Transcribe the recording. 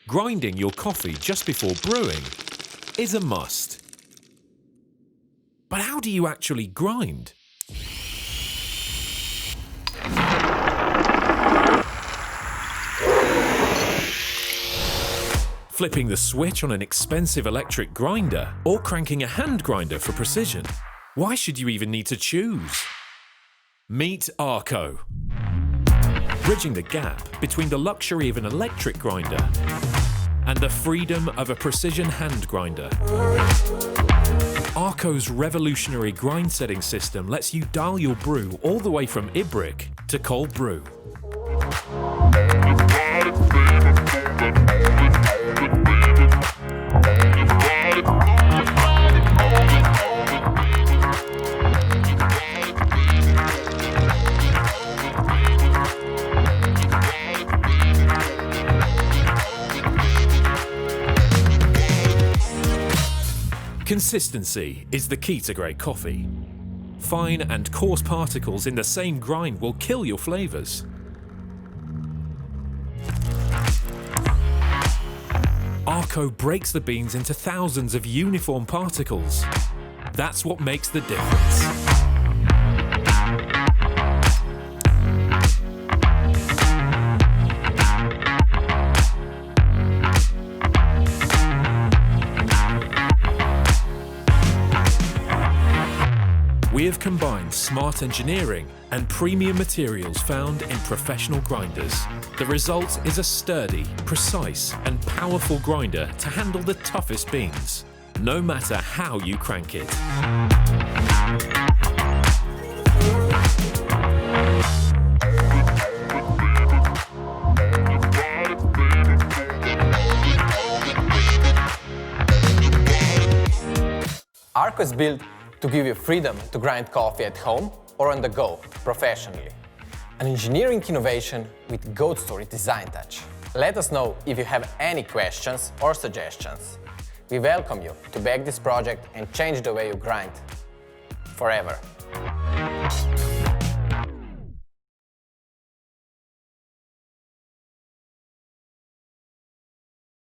grinding your coffee just before brewing is a must. But how do you actually grind? Flipping the switch on an expensive electric grinder or cranking a hand grinder for precision? Why should you even need to choose? Meet Arco. Bridging the gap between the luxury of an electric grinder and the freedom of a precision hand grinder. Arco's revolutionary grind setting system lets you dial your brew all the way from Ibrick to cold brew. Consistency is the key to great coffee. Fine and coarse particles in the same grind will kill your flavors. Arco breaks the beans into thousands of uniform particles. That's what makes the difference. We have combined smart engineering and premium materials found in professional grinders. The result is a sturdy, precise, and powerful grinder to handle the toughest beans, no matter how you crank it. Arco is built to give you freedom to grind coffee at home or on the go, professionally. An engineering innovation with goat story design touch. Let us know if you have any questions or suggestions. We welcome you to back this project and change the way you grind forever.